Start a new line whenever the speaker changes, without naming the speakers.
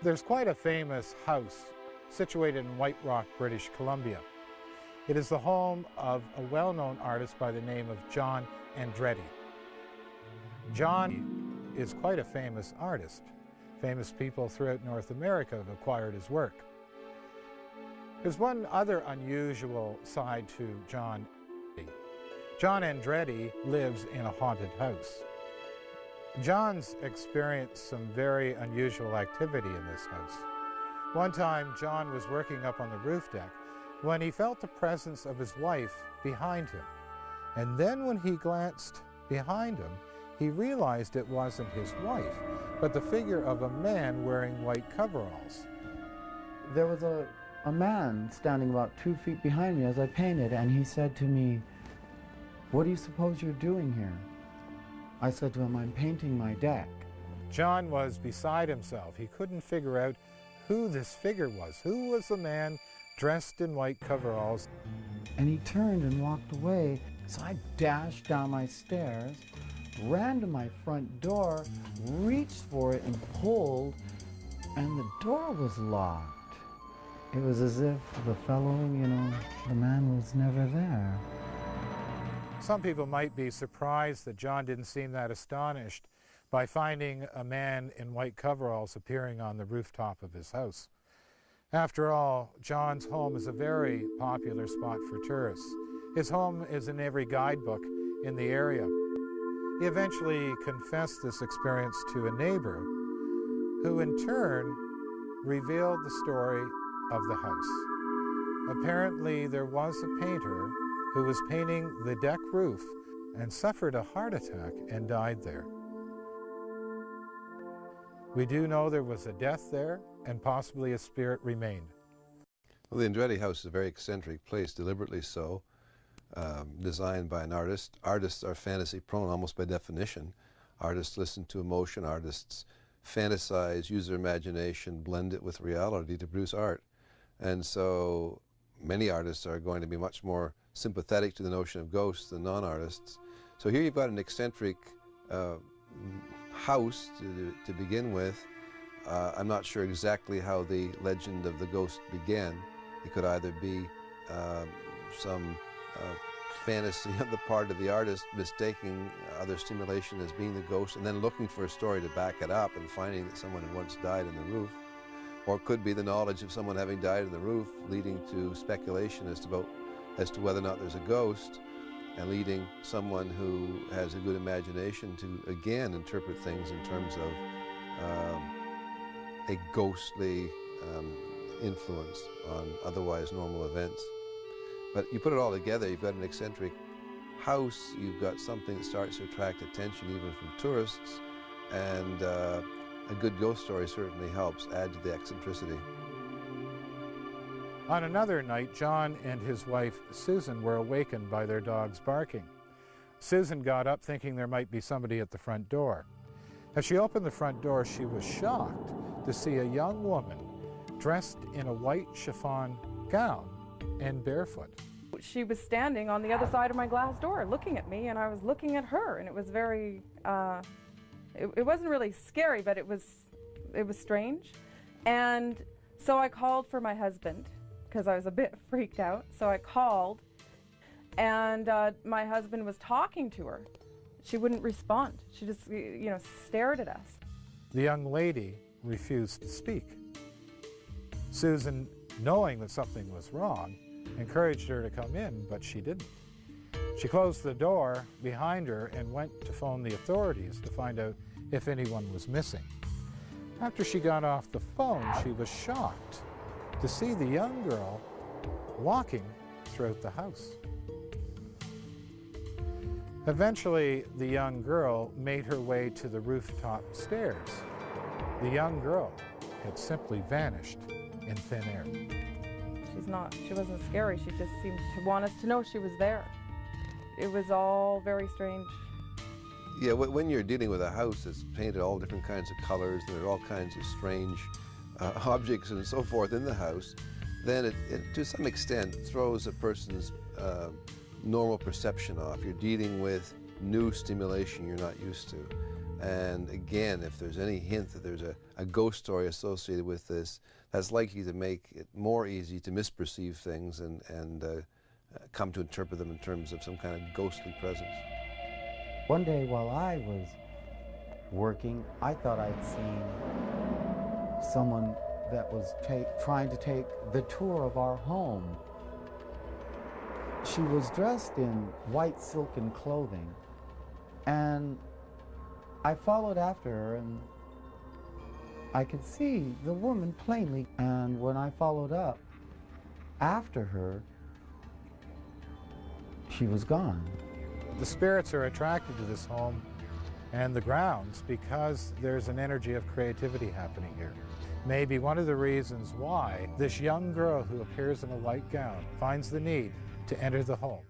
There's quite a famous house situated in White Rock, British Columbia. It is the home of a well-known artist by the name of John Andretti. John is quite a famous artist. Famous people throughout North America have acquired his work. There's one other unusual side to John. John Andretti lives in a haunted house. John's experienced some very unusual activity in this house. One time, John was working up on the roof deck when he felt the presence of his wife behind him. And then when he glanced behind him, he realized it wasn't his wife, but the figure of a man wearing white coveralls.
There was a man standing about 2 feet behind me as I painted, and he said to me, "What do you suppose you're doing here?" I said to him, "I'm painting my deck."
John was beside himself. He couldn't figure out who this figure was. Who was the man dressed in white coveralls?
And he turned and walked away. So I dashed down my stairs, ran to my front door, reached for it and pulled, and the door was locked. It was as if the fellow, the man was never there.
Some people might be surprised that John didn't seem that astonished by finding a man in white coveralls appearing on the rooftop of his house. After all, John's home is a very popular spot for tourists. His home is in every guidebook in the area. He eventually confessed this experience to a neighbor, who in turn revealed the story of the house. Apparently, there was a painter who was painting the deck roof and suffered a heart attack and died there. We do know there was a death there, and possibly a spirit remained.
Well, the Andretti house is a very eccentric place, deliberately so, designed by an artist. Artists are fantasy prone almost by definition. Artists listen to emotion, artists fantasize, use their imagination, blend it with reality to produce art. And so many artists are going to be much more sympathetic to the notion of ghosts than non-artists. So here you've got an eccentric house to begin with. I'm not sure exactly how the legend of the ghost began. It could either be some fantasy on the part of the artist mistaking other stimulation as being the ghost and then looking for a story to back it up and finding that someone had once died in the roof. Or it could be the knowledge of someone having died in the roof leading to speculation as to whether or not there's a ghost, and leading someone who has a good imagination to again interpret things in terms of a ghostly influence on otherwise normal events. But you put it all together, you've got an eccentric house, you've got something that starts to attract attention even from tourists, and a good ghost story certainly helps add to the eccentricity.
On another night, John and his wife Susan were awakened by their dogs barking. Susan got up thinking there might be somebody at the front door. As she opened the front door, she was shocked to see a young woman dressed in a white chiffon gown and barefoot.
She was standing on the other side of my glass door looking at me, and I was looking at her, and it was very, it wasn't really scary, but it was strange. And so I called for my husband because I was a bit freaked out. So I called, and my husband was talking to her. She wouldn't respond. She just, stared at us.
The young lady refused to speak. Susan, knowing that something was wrong, encouraged her to come in, but she didn't. She closed the door behind her and went to phone the authorities to find out if anyone was missing. After she got off the phone, she was shocked to see the young girl walking throughout the house. Eventually, the young girl made her way to the rooftop stairs. The young girl had simply vanished in thin air.
She wasn't scary. She just seemed to want us to know she was there. It was all very strange.
Yeah, when you're dealing with a house that's painted all different kinds of colors, and there are all kinds of strange objects and so forth in the house, then it to some extent throws a person's normal perception off. You're dealing with new stimulation you're not used to. And again, if there's any hint that there's a ghost story associated with this, that's likely to make it more easy to misperceive things and come to interpret them in terms of some kind of ghostly presence.
One day while I was working, I thought I'd seen someone that was trying to take the tour of our home. She was dressed in white silken clothing, and I followed after her, and I could see the woman plainly. And when I followed up after her, she was gone.
The spirits are attracted to this home and the grounds because there's an energy of creativity happening here. Maybe one of the reasons why this young girl who appears in a white gown finds the need to enter the home.